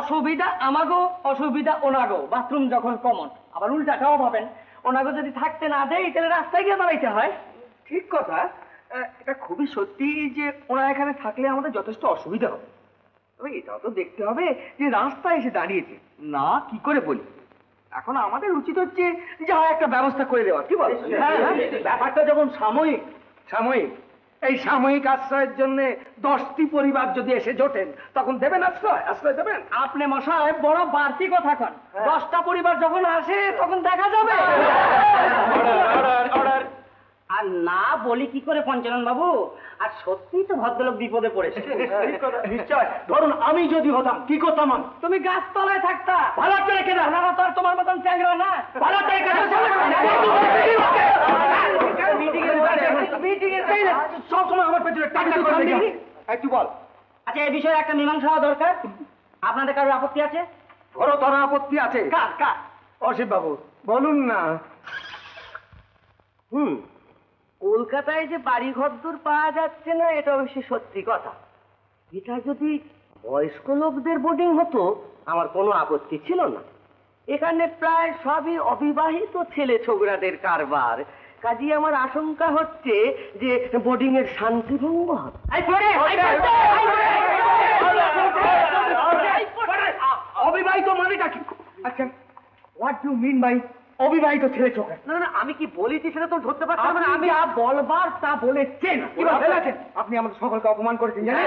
অসুবিধা আমাগো, অসুবিধা ওনাগো। বাথরুম যখন কমন, আবার উল্টাটাও ভাবেন, ওনাগো যদি থাকতে না দেয় তাহলে রাস্তায় গিয়ে দাঁড়াইতে হয়। ঠিক কথা, এটা খুবই সত্যি যে ওনারা এখানে থাকলে আমাদের যথেষ্ট অসুবিধা হবে। তবে এটাও তো দেখতে হবে যে রাস্তায় এসে দাঁড়িয়েছে না, কি করে বলি। এখন আমাদের উচিত হচ্ছে যা একটা ব্যবস্থা করে দেওয়া, কি বল? ব্যাপারটা যখন সাময়িক, এই সাময়িক আশ্রয়ের জন্য 10টি পরিবার যদি এসে জোটেন তখন দেবেন আশ্রয় দেবেন? আপনি মশাই বড় বাড়তি কথা কন। 10টা পরিবার যখন আসে তখন দেখা যাবে। আর না বলি কি করে পঞ্চানন বাবু? আর সত্যি তো ভদ্রলোক বিপদে পড়েছে। নিশ্চয়। ধরুন আমি যদি হতাম কি করতাম? তুমি গাছতলায় থাকতা। ভালো করে রেখে দাও। না তো আর তোমার মতন চ্যাংরা না। ভালো করে রেখে দাও। সবসময় আমার পেছনে টাকা করে দেখি। একটু বল। আচ্ছা, এই বিষয়ে একটা মীমাংসা হওয়া দরকার। আপনাদের কারোর আপত্তি আছে? ঘোরতর আপত্তি আছে। কার? অসিত বাবু বলুন না। কলকাতায় যে বাড়ি ঘরদোর পাওয়া যাচ্ছে না, এটা অবশ্যই সত্যি কথা। এটা যদি বয়স্ক লোকদের বোর্ডিং হতো আমার কোনো আপত্তি ছিল না। এখানে প্রায় সবই অবিবাহিত ছেলে ছোকরাদের কারবার। কাজী আমার আশঙ্কা হচ্ছে যে বোর্ডিং এর শান্তিভঙ্গ হবে। অবিবাহিত মানেটা কি? আচ্ছা, হোয়াট ইউ মিন বাই অবিবাহিত ছেলে ছোকরা? না, আমি কি বলেছি সেটা তো ধরতে পারছি না। আমি যা বলবার তা বলেছেন। আপনি আমাদের সকলকে অপমান করেছেন জানেন?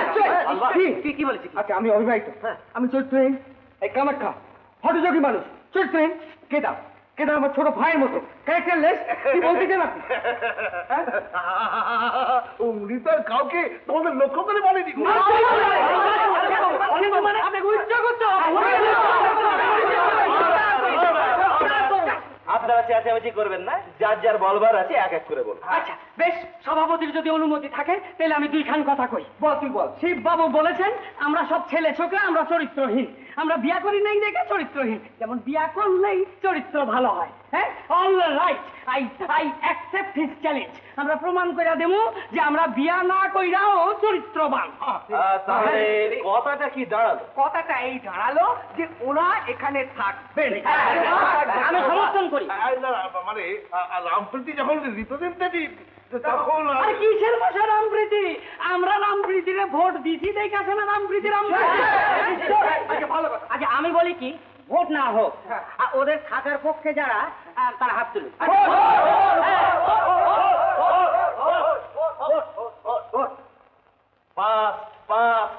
কি বলেছি? আচ্ছা, আমি অবিবাহিত, আমি চরিত্রহীন, এই কামাখ্যা হঠযোগী মানুষ, চরিত্রহীন, কেদা আমার ছোট ভাইয়ের মতো ক্যারেক্টারলেস। কি বলতে চান আপনি? উনি তো কাউকে তোমাদের লক্ষ্য করে বলেনি। আপনারা চেঁচামেচি করবেন না, যার যার বলবার আছে এক এক করে বলুন। আচ্ছা বেশ, সভাপতির যদি অনুমতি থাকে তাহলে আমি দুইখান কথা কই। বল, তুই বল। শিব বাবু বলেছেন আমরা সব ছেলে ছোকরা আমরা চরিত্রহীন, আমরা বিয়া করি নাই দেখে চরিত্রহীন, যেমন বিয়া করলেই চরিত্র ভালো হয়। হ্যাঁ, all right, I accept his challenge. আমরা প্রমাণ করে দেবো যে আমরা বিয়া না কইরাও চরিত্রবান। তাহলে কথাটা কি দাঁড়ালো? কথাটা এই দাঁড়ালো যে ওরা এখানে থাকবেন। আমি সমর্থন করি। মানে রামপ্রীতি যখন রিপ্রেজেন্টেটিভ তখন আরে কিসের ভাষা রামপ্রীতি? আমরা রামপ্রীতিরে ভোট দিছি দেখে আসে না রামপ্রীতি। আচ্ছা, আমি বলি কি, ভোট না হোক, ওদের থাকার পক্ষে যারা তারা হাত তুলুন। পাঁচ